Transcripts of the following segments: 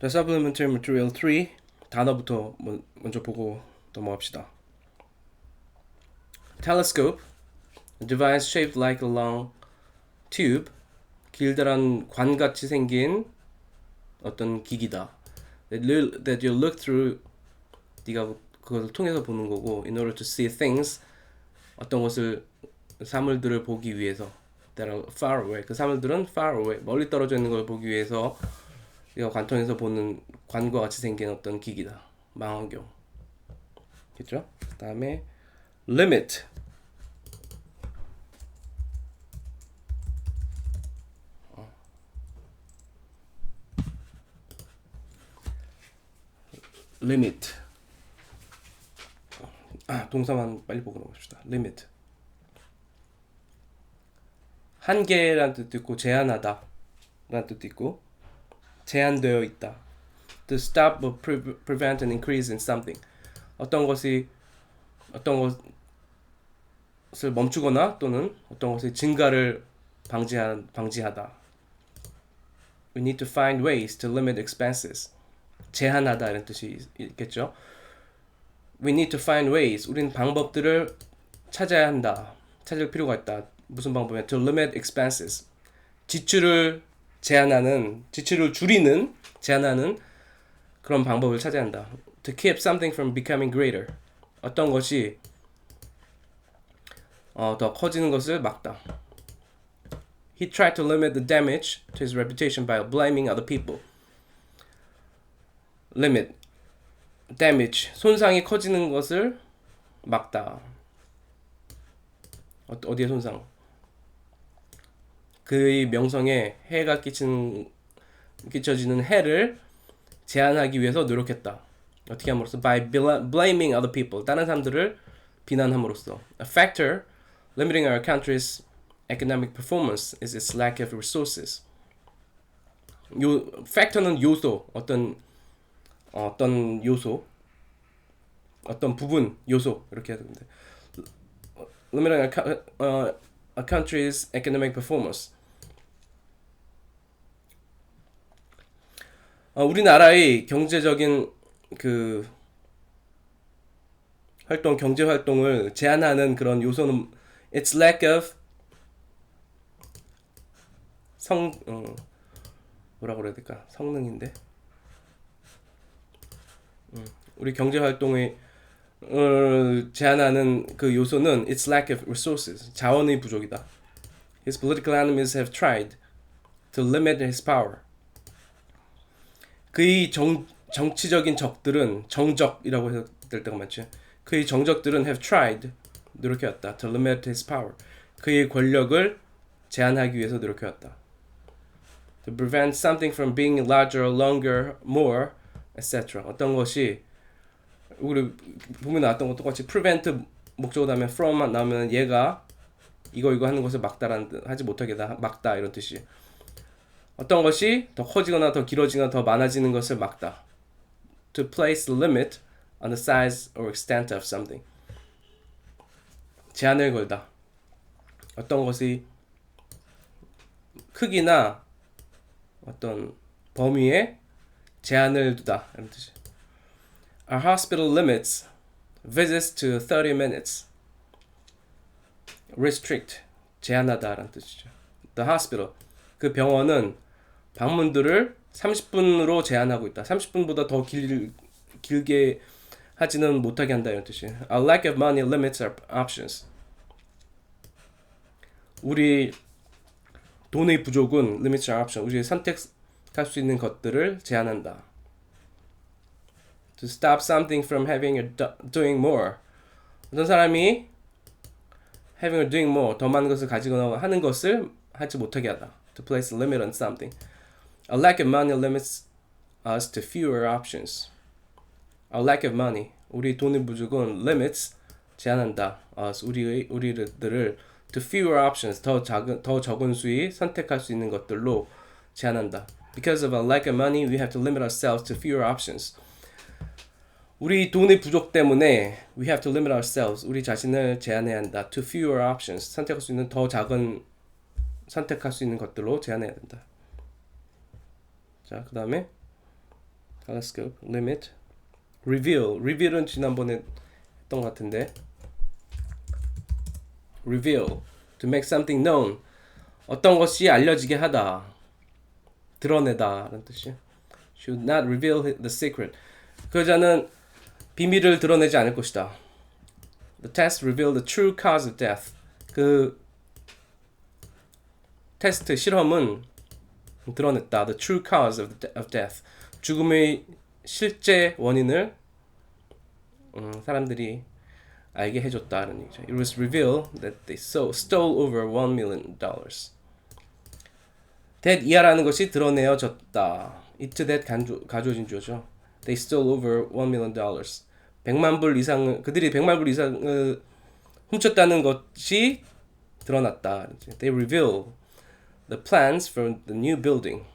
자, Supplementary Material 3 단어부터 먼저 보고 넘어갑시다. Telescope, a device shaped like a long tube, 길다란 관같이 생긴 어떤 기기다. That you look through, 네가 그것을 통해서 보는 거고, in order to see things, 어떤 것을 사물들을 보기 위해서, that are far away. 그 사물들은 far away, 멀리 떨어져 있는 걸 보기 위해서 이거 관통해서 보는 관과 같이 생긴 어떤 기기다. 망원경. 됐죠? 그 다음에 limit. limit. 동사만 빨리 보고 넘어갑시다. limit. 한계라는 뜻도 있고 제한하다 라는 뜻도 있고 제한되어 있다. To stop or prevent an increase in something. 어떤 것을 멈추거나 또는 어떤 것의 증가를 방지하다. We need to find ways to limit expenses. 제한하다 이런 뜻이 있겠죠. We need to find ways. 우리는 방법들을 찾아야 한다. 찾을 필요가 있다. 무슨 방법이냐? To limit expenses. 지출을 줄이는, 제한하는 그런 방법을 찾아야 한다. To keep something from becoming greater. 어떤 것이 더 커지는 것을 막다. He tried to limit the damage to his reputation by blaming other people. Limit, damage, 손상이 커지는 것을 막다. 어디에 손상? 그의 명성에 해가 끼쳐지는 해를 제한하기 위해서 노력했다. 어떻게 함으로써? By blaming other people. 다른 사람들을 비난함으로써. A factor limiting our country's economic performance is its lack of resources. factor는 요소, 어떤 요소, 어떤 부분, 요소 이렇게 해야 되는데. Limiting a country's economic performance. 우리나라의 경제적인 경제 활동을 제한하는 그런 요소는 its lack of 뭐라고 그래야 될까? 성능인데. 우리 경제 활동을 제한하는 그 요소는 its lack of resources. 자원의 부족이다. His political enemies have tried to limit his power. 그의 정치적인 적들은 정적이라고 해야 될 때가 많죠. 그의 정적들은 have tried 노력해왔다. To limit his power. 그의 권력을 제한하기 위해서 노력해왔다. To prevent something from being larger, longer, more, etc. 어떤 것이 우리 보면 나왔던 것 똑같이 prevent 목적어 다음에 from 나오면 얘가 이거 하는 것을 막다라는 뜻, 하지 못하게 막다 이런 뜻이. 어떤 것이 더 커지거나 더 길어지거나 더 많아지는 것을 막다. To place a limit on the size or extent of something. 제한을 걸다. 어떤 것이 크기나 어떤 범위에 제한을 두다 이런 뜻이. Our hospital limits visits to 30 minutes. Restrict, 제한하다라는 뜻이죠. The hospital, 그 병원은 방문들을 30분으로 제한하고 있다. 30분보다 더 길게 하지는 못하게 한다 이런 뜻이에요. Our lack of money limits our options. 우리 돈의 부족은 limits our options. 우리 선택할 수 있는 것들을 제한한다. To stop something from having or doing more. 어떤 사람이 having or doing more, 더 많은 것을 가지거나 하는 것을 하지 못하게 하다. To place a limit on something. A lack of money limits us to fewer options. A lack of money, 우리 돈의 부족은 limits, 제한한다. us, 우리들을 to fewer options, 더 적은 수의 선택할 수 있는 것들로 제한한다. Because of a lack of money, we have to limit ourselves to fewer options. 우리 돈의 부족 때문에 we have to limit ourselves, 우리 자신을 제한해야 한다. To fewer options, 선택할 수 있는 것들로 제한해야 된다. 자, 그 다음에 telescope, limit, reveal. reveal은 지난번에 했던 것 같은데. reveal, to make something known. 어떤 것이 알려지게 하다. 드러내다 라는 뜻이에요. should not reveal the secret. 그 여자는 비밀을 드러내지 않을 것이다. The test revealed the true cause of death. 그 테스트 실험은 드러냈다. The true cause of death. 죽음의 실제 원인을 사람들이 알게 해줬다는 얘기죠. It was revealed that they stole over $1 million. that 이하라는 것이 드러내어졌다. it that 가주어진 주어죠. They stole over $1 million. 100만 불 이상 그들이 100만 불 이상 훔쳤다는 것이 드러났다. They reveal the plans for the new building.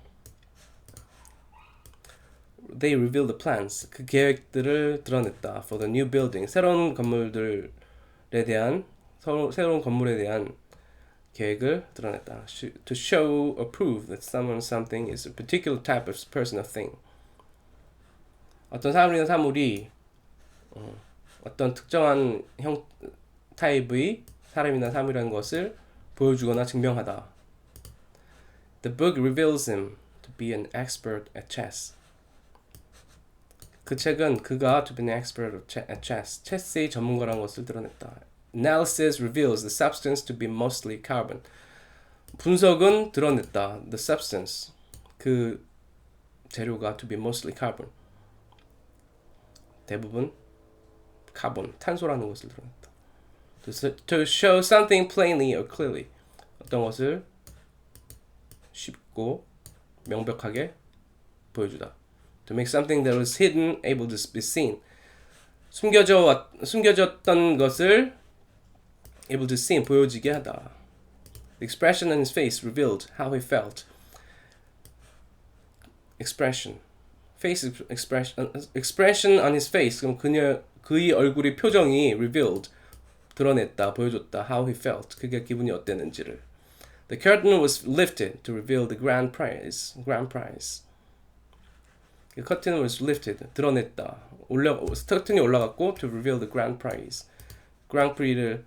They reveal the plans. 그 계획들을 드러냈다. For the new building. 새로운 건물에 대한 계획을 드러냈다. To show or prove that someone something is a particular type of person or thing. 어떤 사람이나 사물이 어떤 특정한 타입의 사람이나 사물이라는 것을 보여주거나 증명하다. The book reveals him to be an expert at chess. 그 책은 그가 to be an expert at chess, 체스의 전문가라는 것을 드러냈다. Analysis reveals the substance to be mostly carbon. 분석은 드러냈다. The substance, 그 재료가 to be mostly carbon. 대부분 카본, 탄소라는 것을 드러냈다. To show something plainly or clearly. 어떤 것을 쉽고 명백하게 보여주다. To make something that was hidden able to be seen. 숨겨졌던 것을 able to see, 보여지게 하다. The expression on his face revealed how he felt. Expression on his face. 그럼 그의 얼굴의 표정이 revealed, 드러냈다, 보여줬다. How he felt. 그게 기분이 어땠는지를. The curtain was lifted to reveal the grand prize. The curtain was lifted. 드러냈다. 커튼이 올라갔고 to reveal the grand prize. Grand Prix를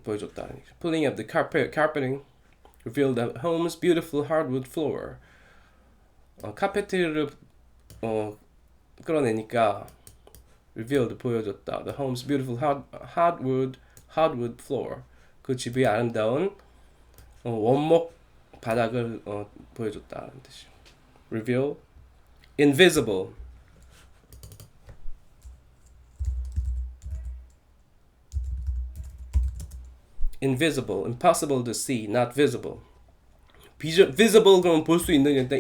보여줬다. Pulling up the carpeting revealed the home's beautiful hardwood floor. 카페트를 끌어내니까 revealed, 보여줬다. The home's beautiful hardwood floor. 그 집의 아름다운 원목 바닥을 보여줬다는 뜻이죠. Reveal. Invisible. Invisible, impossible to see, not visible. visible 그러면 볼 수 있는 건데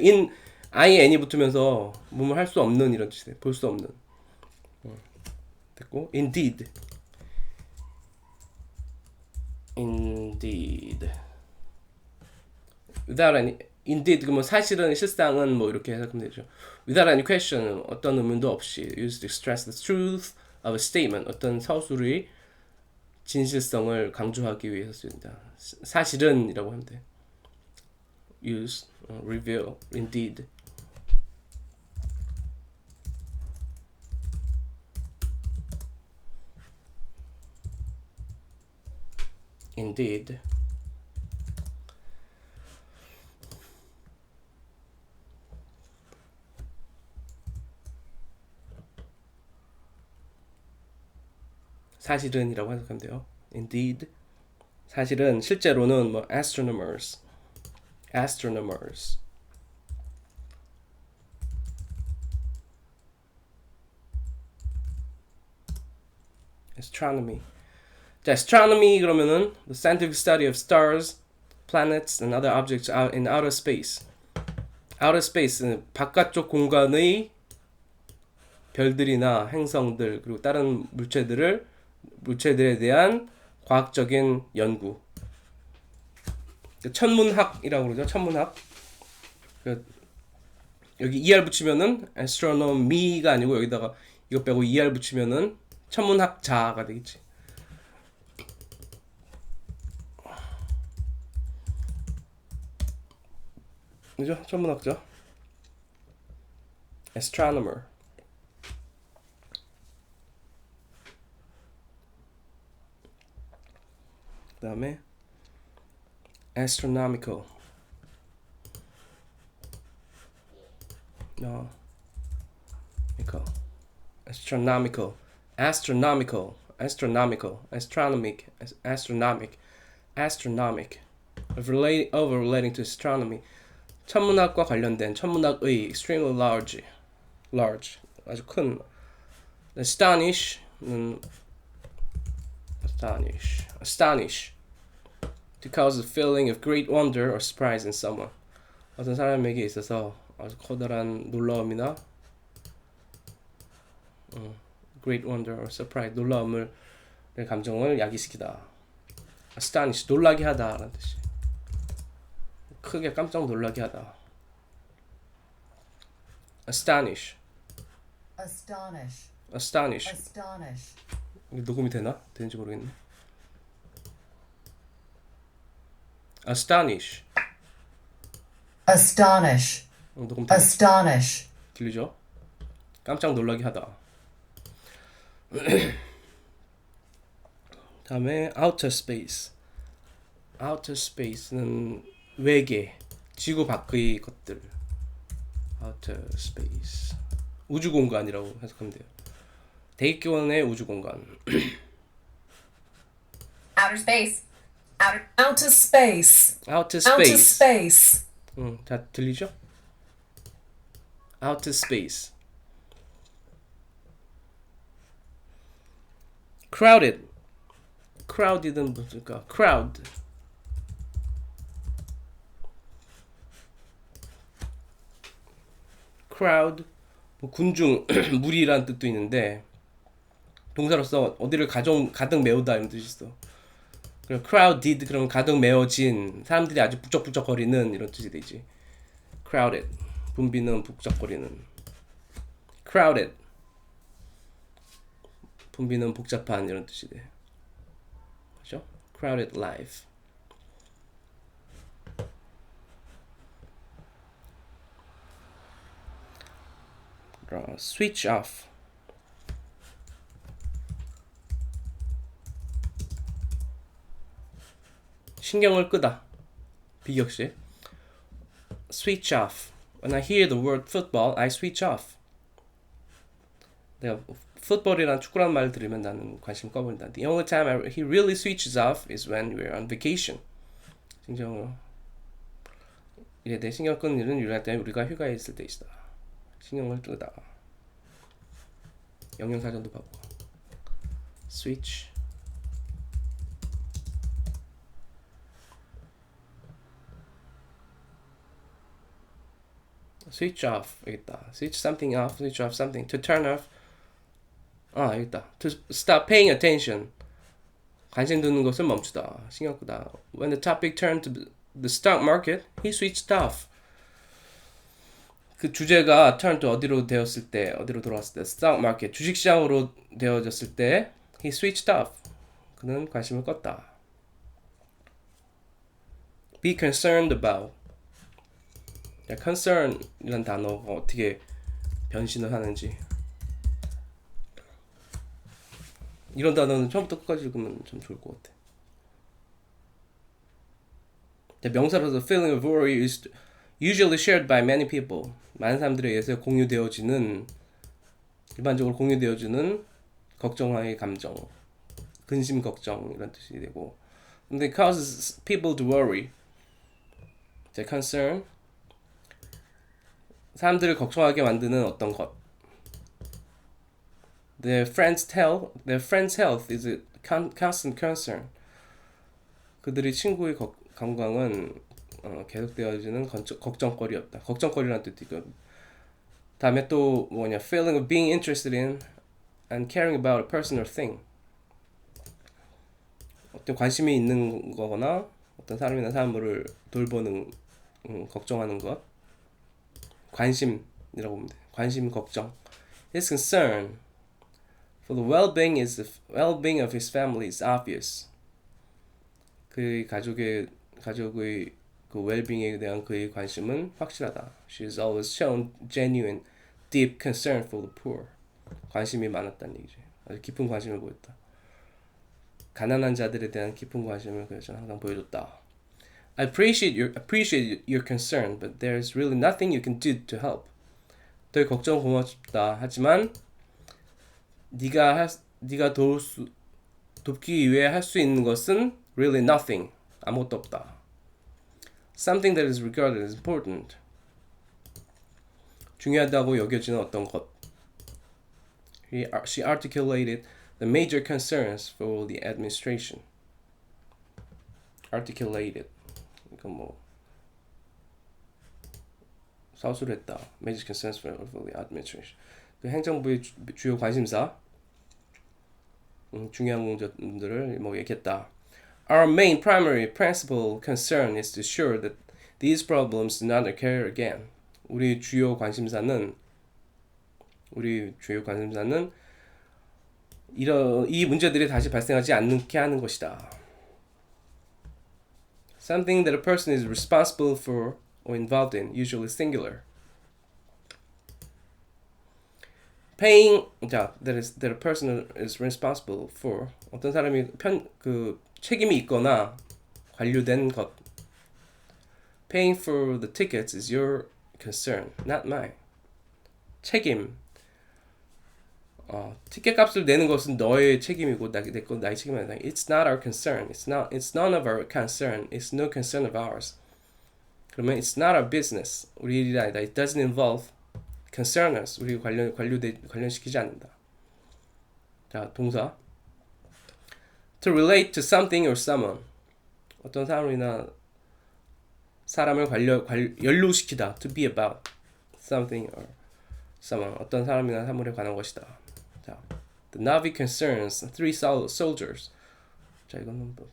in이 붙으면서 뭐뭐 할 수 없는 이런 뜻이에요. 볼 수 없는. 됐고, indeed. without any indeed 그러면 사실은 실상은 뭐 이렇게 해석하면 되죠. without any question 어떤 의문도 없이 used to stress the truth of a statement 어떤 서술의 진실성을 강조하기 위해서 쓰입니다. 사실은이라고 하면 돼. use, reveal, indeed. Indeed. 사실은이라고 해석하면 돼요. Indeed. 사실은 실제로는 뭐 astronomers. Astronomy. 자, astronomy 그러면은 the scientific study of stars, planets and other objects out in outer space. outer space는 바깥쪽 공간의 별들이나 행성들 그리고 다른 물체들에 대한 과학적인 연구. 천문학이라고 그러죠. 천문학. 여기 ER 붙이면은 astronomy가 아니고 여기다가 이거 빼고 ER 붙이면은 천문학자가 되겠지. 그죠? 천문학자. astronomer. 그 다음에 astronomical. astronomical, astronomic, of relating to astronomy. 천문학과 관련된 천문학의 extremely large, 아주 큰. astonish, to cause a feeling of great wonder or surprise in someone. 어떤 사람에게 있어서 아주 커다란 놀라움이나 great wonder or surprise, 놀라움을 감정을 야기시키다. astonish, 놀라게 하다 라는 뜻이. 크게 깜짝 놀라게 하다. astonish. 이게 녹음이 되나? 되는지 모르겠네. astonish. 녹음 되네. 들리죠? 깜짝 놀라게 하다. 다음에 outer space는 외계, 지구 밖의 것들. outer space, 우주 공간이라고 해석하면 돼요. 대기권의 우주 공간. outer space. 다 들리죠? outer space. crowded는 무엇일까? crowd, 뭐 군중, 무리라는 뜻도 있는데 동사로서 어디를 가득 메우다 이런 뜻이 있어. 그리고 crowded 그러면 가득 메워진, 사람들이 아주 북적북적거리는 이런 뜻이 되지. crowded, 붐비는 북적거리는. crowded, 붐비는 복잡한 이런 뜻이 돼. 그렇죠? crowded life. switch off. 신경을 끄다. 비격식. switch off. When I hear the word football, I switch off. 내가 풋볼이란 축구라는 말을 들으면 나는 관심 꺼버린다. The only time he really switches off is when we're on vacation. 신경을 이래 내 신경 끄는 일은 유일할 때 우리가 휴가에 있을 때 있다. 신경을 끄다. 영양사전도 봐보. switch. switch off. 여기 있다. switch something off, switch off something. to turn off. 여기 있다. to stop paying attention. 관심 두는 것을 멈추다. 신경 끄다. When the topic turned to the stock market, he switched off. 그 주제가 turn to 어디로 되었을 때, 어디로 돌아왔을 때, stock market, 주식시장으로 되어졌을 때, he switched off. 그는 관심을 껐다. be concerned about. concern이라는 단어가 어떻게 변신을 하는지. 이런 단어는 처음부터 끝까지 읽으면 참 좋을 것 같아. 명사로서 feeling of worry is usually shared by many people. 많은 사람들에 의해서 일반적으로 공유되어지는 걱정의 감정, 근심 걱정 이런 뜻이 되고. 근데 causes people to worry. concern, 사람들을 걱정하게 만드는 어떤 것. Their friend's health is a constant concern. 그들의 친구의 건강은 계속되어지는 걱정거리였다. 걱정거리라는 뜻이 있고. 다음에 또 뭐냐, feeling of being interested in and caring about a person or thing. 어떤 관심이 있는 거거나 어떤 사람이나 사물을 돌보는, 걱정하는 것. 관심이라고 보면 돼. 관심, 걱정. His concern for the well-being of his family is obvious. 그 가족의 그 well-being에 대한 그의 관심은 확실하다. She is always shown genuine deep concern for the poor. 관심이 많았다는 얘기죠. 아주 깊은 관심을 보였다. 가난한 자들에 대한 깊은 관심을 그래서 항상 보여줬다. I appreciate your concern, but there's really nothing you can do to help. 너의 걱정 고맙다. 하지만 네가 돕기 위해 할 수 있는 것은 really nothing. 아무것도 없다. Something that is regarded as important. 중요하다고 여겨지는 어떤 것. She articulated the major concerns for the administration. Articulated. 이건 뭐 서술했다. Major concerns for the administration. 그 행정부의 주요 관심사, 중요한 문제들을 뭐 얘기했다. Our main primary principal concern is to ensure that these problems do not occur again. 우리 주요 관심사는 이 문제들이 다시 발생하지 않게 하는 것이다. Something that a person is responsible for or involved in, usually singular. Paying, that a person is responsible for. 어떤 사람이 책임이 있거나 관련된 것. Paying for the tickets is your concern, not mine. 책임. 티켓 값을 내는 것은 너의 책임이고 나의 책임이 아니다. It's not our concern. It's none of our concern. It's no concern of ours. 그러면 it's not our business. 우리 일이 아니다. It doesn't involve concern us. 우리 관련시키지 않는다. 자, 동사. To relate to something or someone. 어떤 사람이나 사람을 연루시키다. To be about something or someone. 어떤 사람이나 사물에 관한 것이다. 자, the navy concerns 3 soldiers. 자, 이거는 뭐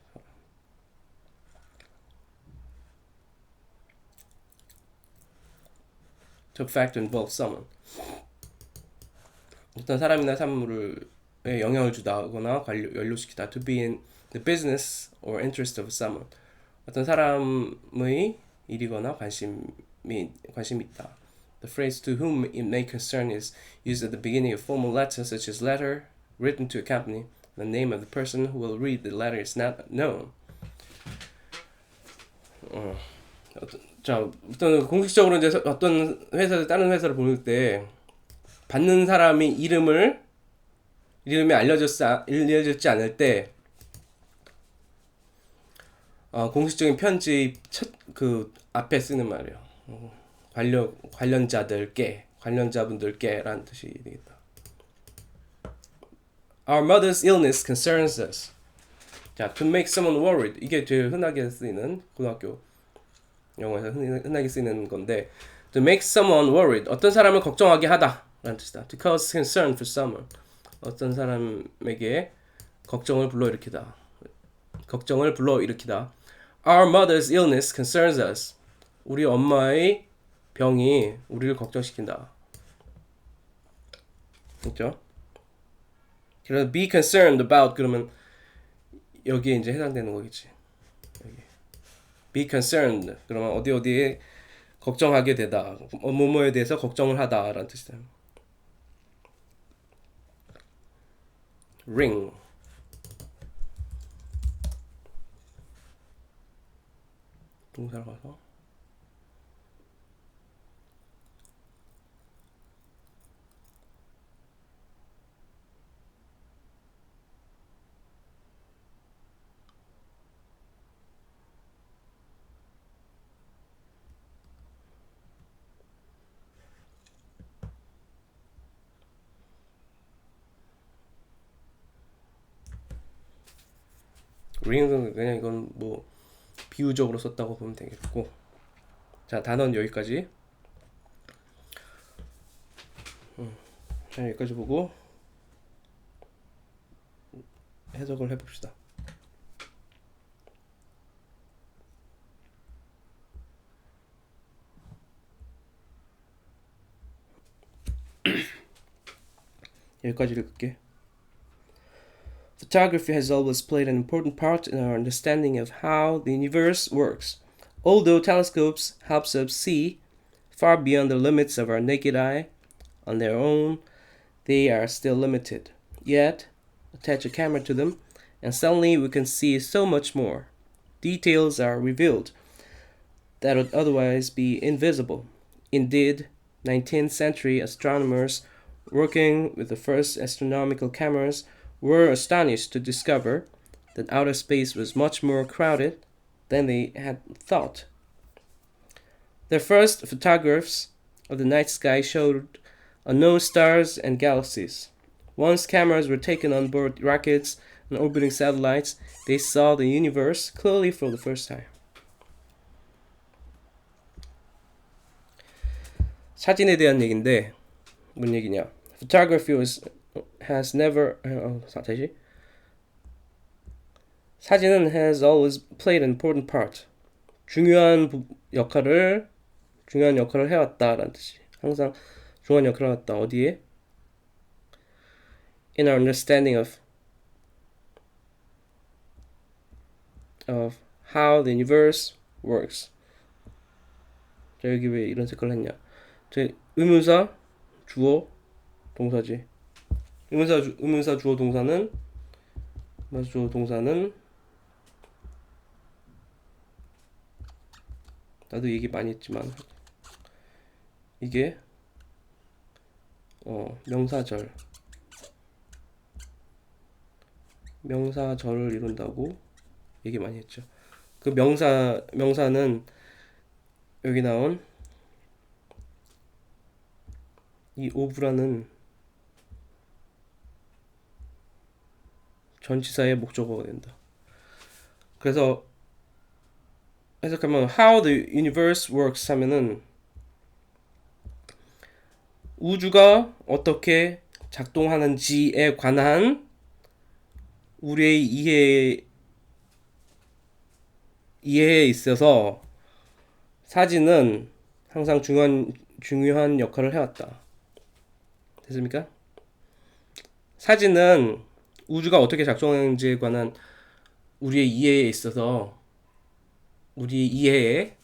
to fact involve someone. 어떤 사람이나 사물에 영향을 주다거나 연루시키다. To be in the business or interest of someone. 어떤 사람의 일이거나 관심이 있다. The phrase to whom it may concern is used at the beginning of formal letters such as letter written to a company. The name of the person who will read the letter is not known. 자, 어떤 공식적으로 이제 어떤 회사를 다른 회사를 보낼 때 받는 사람이 이름이 알려졌지 않을 때 공식적인 편지 그 앞에 쓰는 말이에요. 관련자분들께라는 뜻이 되겠다. Our mother's illness concerns us. 자, to make someone worried. 이게 제일 흔하게 쓰이는 고등학교 영어에서 흔하게 쓰이는 건데, to make someone worried. 어떤 사람을 걱정하게 하다 라는 뜻이다. To cause concern for someone. 어떤 사람에게 걱정을 불러일으키다. Our mother's illness concerns us. 우리 엄마의 병이 우리를 걱정시킨다. 그렇죠? 그래서 be concerned about 그러면 여기에 이제 해당되는 거겠지. 여기. Be concerned 그러면 어디에 걱정하게 되다. 뭐뭐에 대해서 걱정을 하다라는 뜻이다. Ring. 동사로 가서 ring은 그냥 이건 뭐 비유적으로 썼다고 보면 되겠고, 자, 단어는 여기까지. 자, 여기까지 보고 해석을 해봅시다. 여기까지 읽을게. Photography has always played an important part in our understanding of how the universe works. Although telescopes help us see far beyond the limits of our naked eye, On their own, they are still limited. Yet, attach a camera to them, and suddenly we can see so much more. Details are revealed that would otherwise be invisible. Indeed, 19th century astronomers working with the first astronomical cameras were astonished to discover that outer space was much more crowded than they had thought. Their first photographs of the night sky showed unknown stars and galaxies. Once cameras were taken on board rockets and orbiting satellites, they saw the universe clearly for the first time. 사진에 대한 얘기인데 뭔 얘기냐? Photography has never 다시 사진은 has always played an important part. 중요한 역할을 해왔다라는 뜻이. 항상 중요한 역할을 해왔다. 어디에? In our understanding of how the universe works. 자, 여기 왜 이런 색깔을 했냐? 의문사 주어 동사지. 의문사 주어 동사는 나도 얘기 많이 했지만 이게 명사절을 이룬다고 얘기 많이 했죠. 그 명사는 여기 나온 이 of라는 전치사의 목적어가 된다. 그래서 해석하면 how the universe works 하면은 우주가 어떻게 작동하는지에 관한 우리의 이해에 있어서 사진은 항상 중요한 역할을 해왔다. 됐습니까? 사진은 우주가 어떻게 작동하는지에 관한 우리의 이해에 있어서 우리 이해에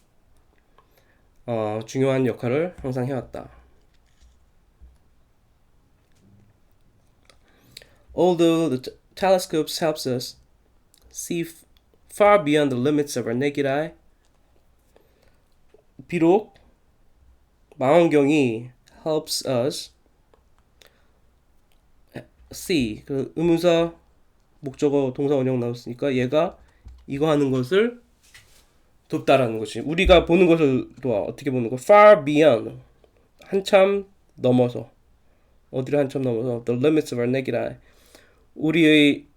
중요한 역할을 항상 해왔다. Although the telescopes helps us see far beyond the limits of our naked eye, 비록 망원경이 helps us see 그 의문사 목적어 동사 원형 나왔으니까 얘가 이거 하는 것을 돕다라는 것이 우리가 보는 것을 도와. 어떻게 보는 거? far beyond 한참 넘어서 어디를 한참 넘어서 the limits of our naked eye 우리의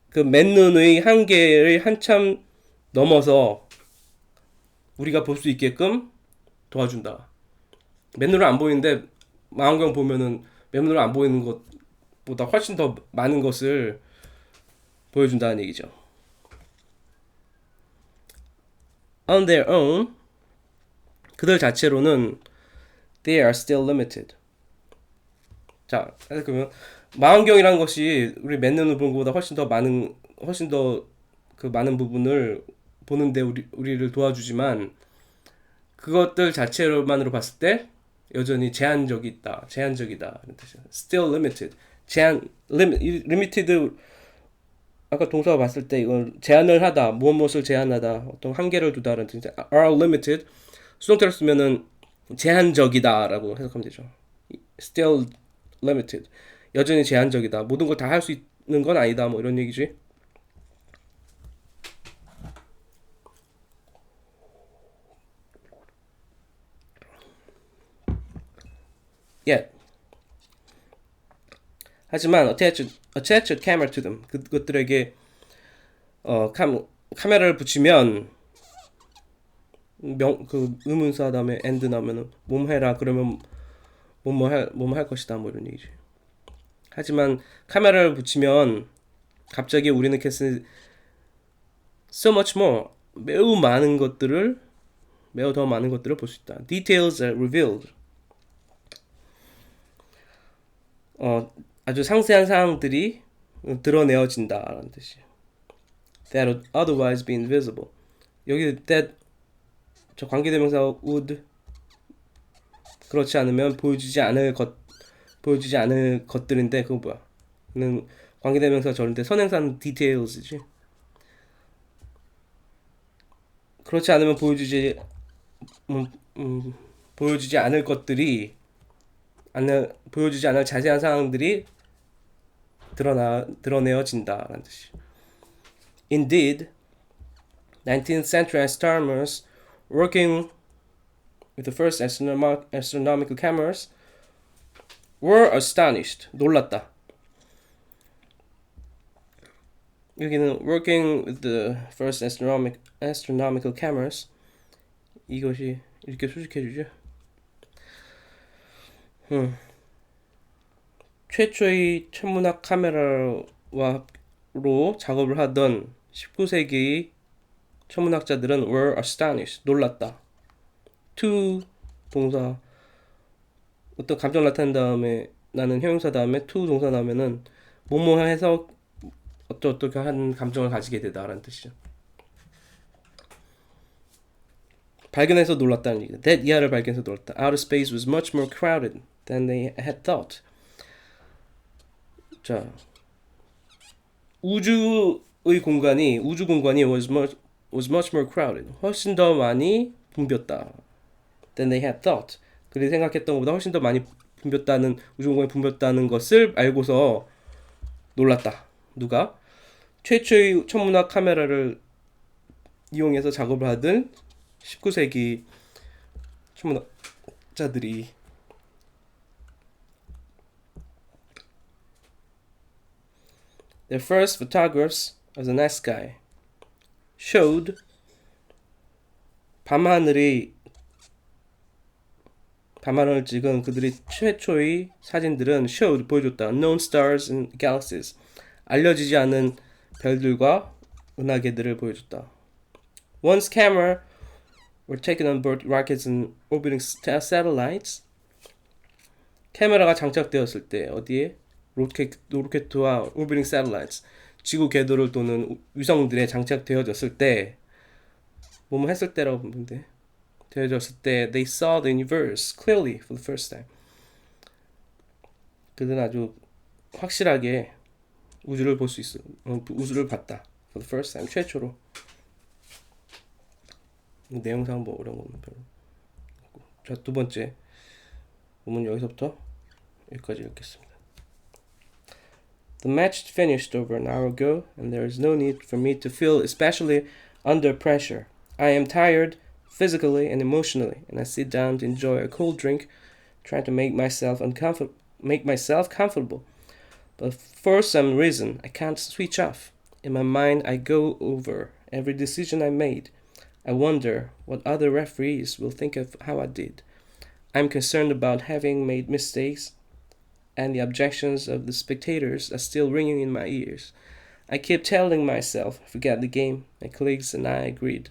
그 맨눈의 한계를 한참 넘어서 우리가 볼 수 있게끔 도와준다. 맨눈으로 안 보이는데 망원경 보면은 맨눈으로 안 보이는 것보다 훨씬 더 많은 것을 보여준다는 얘기죠. On their own, 그들 자체로는 they are still limited. 자, 그러면 망원경이라는 것이 우리 맨눈으로 보는 것보다 훨씬 더 그 많은 부분을 보는데 우리를 도와주지만 그것들 자체로만으로 봤을 때 여전히 제한적이다. Still limited. limited 아까 동사가 봤을 때 이건 제한을 하다, 무엇을 제한하다, 어떤 한계를 두다라는 뜻인데 are limited 수동태로 쓰면은 제한적이다라고 해석하면 되죠. Still limited. 여전히 제한적이다. 모든 걸 다 할 수 있는 건 아니다. 뭐 이런 얘기지. Yet. 하지만 attach a camera to them. 그것들에게 카메라를 붙이면 그 의문사 다음에 and 나오면은 몸해라 그러면 뭐뭐 할 것이다 뭐 이런 얘기지. 하지만 카메라를 붙이면 갑자기 우리는 so much more 매우 더 많은 것들을 볼 수 있다. Details are revealed. 아주 상세한 사항들이 드러내어진다라는 뜻이에요. That would otherwise be invisible. 여기 that 저 관계대명사 would 그렇지 않으면 보여지지 않을 보여지지 않을 것들인데 그거 뭐야? 는 관계대명사 절인데 선행사는 details지. 그렇지 않으면 음, 보여지지 않을 것들이 보여지지 않을 자세한 상황들이 드러내어진다라는 뜻이. Indeed, 19th century astronomers working with the first astronomical cameras were astonished. 놀랐다. 여기는 working with the first astronomical cameras 이것이 이렇게 수식해주죠. 최초의 천문학 카메라로 작업을 하던 19세기 천문학자들은 were astonished. 놀랐다. to 동사 어떤 감정 나타낸 다음에 나는 형용사 다음에 to 동사 나오면은 뭐뭐 해서 어떻게 한 감정을 가지게 되다라는 뜻이죠. 발견해서 놀랐다는 얘기다. that 이하를 발견해서 놀랐다. Outer space was much more crowded than they had thought. 자, 우주 공간이 was much more crowded. 훨씬 더 많이 붐볐다. than they had thought. 그들이 생각했던 것보다 훨씬 더 많이 붐볐다는 우주 공간이 붐볐다는 것을 알고서 놀랐다. 누가? 최초의 천문학 카메라를 이용해서 작업을 하던 19세기 천문학자들이. Their first photographs of the night sky showed 밤하늘을 찍은 그들의 최초의 사진들은 showed 보여줬다. Unknown stars and galaxies 알려지지 않은 별들과 은하계들을 보여줬다. Once camera were taken on board rockets and orbiting satellites. 카메라가 장착되었을 때 어디에? 로켓과 orbiting satellites 지구 궤도를 도는 위성들에 장착되어졌을 때 뭐뭐 했을 때라고 보면 돼. 되어졌을 때 they saw the universe clearly for the first time. 그들은 아주 확실하게 우주를 볼 수 있어. 우주를 봤다. For the first time. 최초로. 내용상 뭐 어려운 거는 별로. 자, 두 번째 부분 여기서부터 여기까지 읽겠습니다. The match finished over an hour ago, and there is no need for me to feel especially under pressure. I am tired physically and emotionally, and I sit down to enjoy a cold drink, trying to make myself comfortable. But for some reason, I can't switch off. In my mind, I go over every decision I made. I wonder what other referees will think of how I did. I'm concerned about having made mistakes, and the objections of the spectators are still ringing in my ears. I keep telling myself, forget the game. My colleagues and I agreed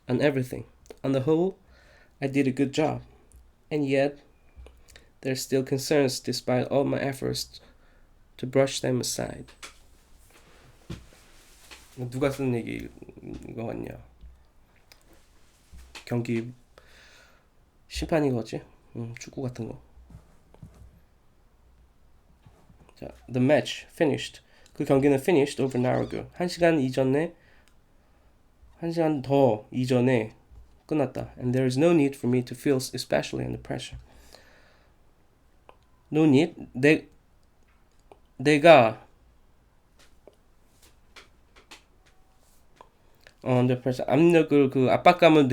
on everything. On the whole, I did a good job. And yet, there are still concerns despite all my efforts to brush them aside. 누가 쓴 얘기인 것 같냐? 경기 심판이거지? 축구 같은 거. 자, the match finished. 그 경기는 finished over an hour ago. 1시간 더 이전에 끝났다. And there is no need for me to feel especially under pressure. No need. 내가 under pressure 압박감을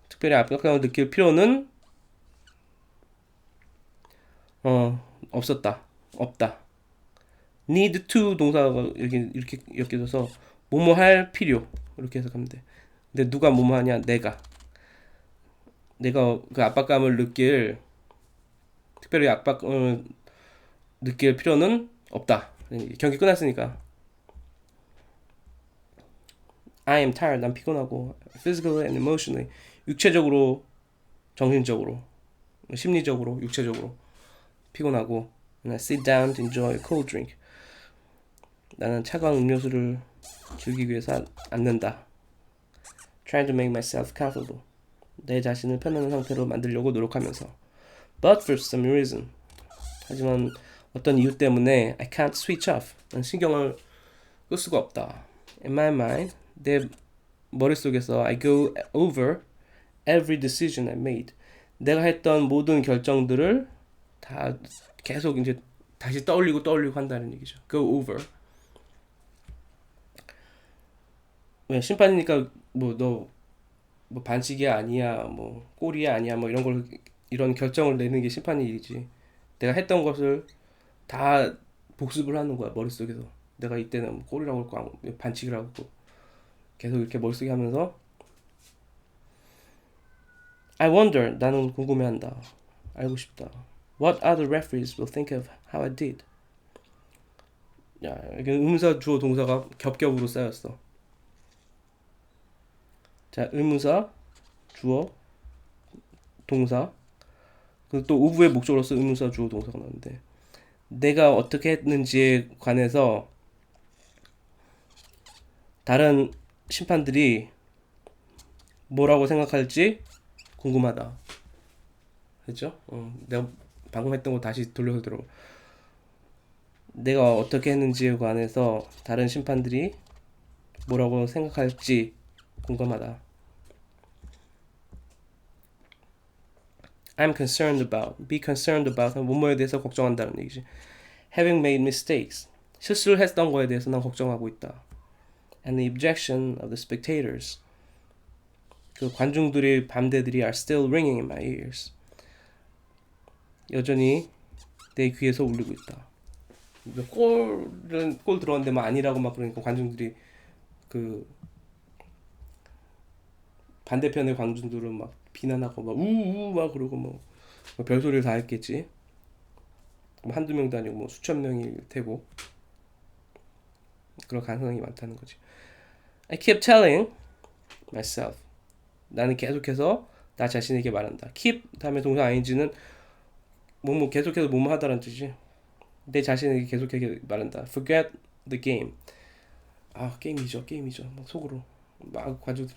특별히 압박감을 느낄 필요는 없다. need to 동사가 이렇게 엮여져서 뭐뭐 할 필요 이렇게 해석하면 돼. 근데 누가 뭐뭐 하냐? 내가 그 압박감을 특별히 압박을 느낄 필요는 없다. 경기 끝났으니까. I am tired. 난 피곤하고 physically and emotionally. 육체적으로, 정신적으로, 심리적으로, 육체적으로 피곤하고. And I sit down to enjoy a cold drink. 나는 차가운 음료수를 즐기기 위해서 앉는다. Trying to make myself comfortable. 내 자신을 편안한 상태로 만들려고 노력하면서. But for some reason. 하지만 어떤 이유 때문에 I can't switch off. 난 신경을 끌 수가 없다. In my mind, 내 머릿속에서 I go over every decision I made. 내가 했던 모든 결정들을 다 계속 이제 다시 떠올리고 한다는 얘기죠. Go over. 왜 심판이니까 뭐 너 뭐 반칙이야 아니야 뭐 골이야 아니야 뭐 이런 걸 이런 결정을 내는 게 심판의 일이지. 내가 했던 것을 다 복습을 하는 거야 머릿속에서. 내가 이때는 뭐 골이라고 했고 반칙이라고 했고 계속 이렇게 머릿속에 하면서 I wonder 나는 궁금해한다. 알고 싶다. What other referees will think of how I did? 야, 이게 의문사 주어 동사가 겹겹으로 쌓였어. 자, 의문사 주어 동사 그리고 또 오브의 목적으로서 의문사 주어 동사가 나오는데 내가 어떻게 했는지에 관해서 다른 심판들이 뭐라고 생각할지 궁금하다. 그렇죠? 내가 방금 했던 거 다시 돌려서 들어. 내가 어떻게 했는지에 관해서 다른 심판들이 뭐라고 생각할지 궁금하다. I'm concerned about, be concerned about, 뭐뭐에 대해서 걱정한다는 얘기지. Having made mistakes, 실수를 했던 거에 대해서 난 걱정하고 있다. And the objection of the spectators, 그 관중들의 반대들이 are still ringing in my ears. 여전히 내 귀에서 울리고 있다. 골 들어왔는데 막 아니라고 막 그러니까 관중들이 그 반대편의 관중들은 막 비난하고 막 우우 막 그러고 뭐 별소리를 다 했겠지. 뭐 한두 명도 아니고 뭐 수천 명일 테고 그런 가능성이 많다는 거지. I keep telling myself. 나는 계속해서 나 자신에게 말한다. keep 다음에 동사 ing는 뭐뭐 계속해서 뭐뭐 하다라는 뜻이지. 내 자신에게 계속해서 말한다. Forget the game. 아 게임이죠. 막 속으로 막 관중들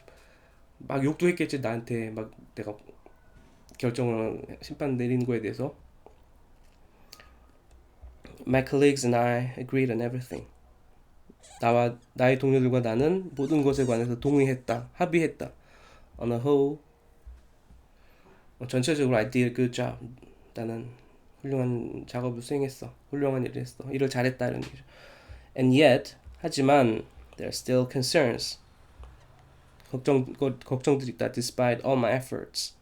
막 욕도 했겠지 나한테 막 내가 결정을 심판 내리는 거에 대해서. My colleagues and I agreed on everything. 나의 동료들과 나는 모든 것에 관해서 동의했다, 합의했다. On a whole, 전체적으로 I did a good job. 나는 훌륭한 작업을 수행했어, 훌륭한 일을 했어, 일을 잘했다 이런 얘기죠. And yet, 하지만 there are still concerns. 걱정들이 있다. Despite all my efforts.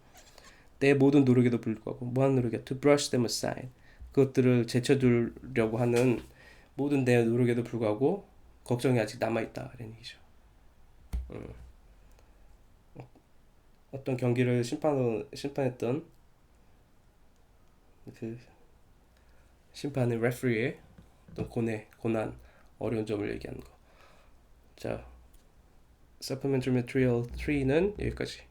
내 모든 노력에도 불구하고 뭐하는 노력이야? To brush them aside. 그것들을 제쳐두려고 하는 모든 내 노력에도 불구하고 걱정이 아직 남아있다 이런 얘기죠. 어떤 경기를 심판했던 그 심판의 레프리의 어떤 고난, 어려운 점을 얘기하는 거. 자, Supplementary Material 3는 여기까지.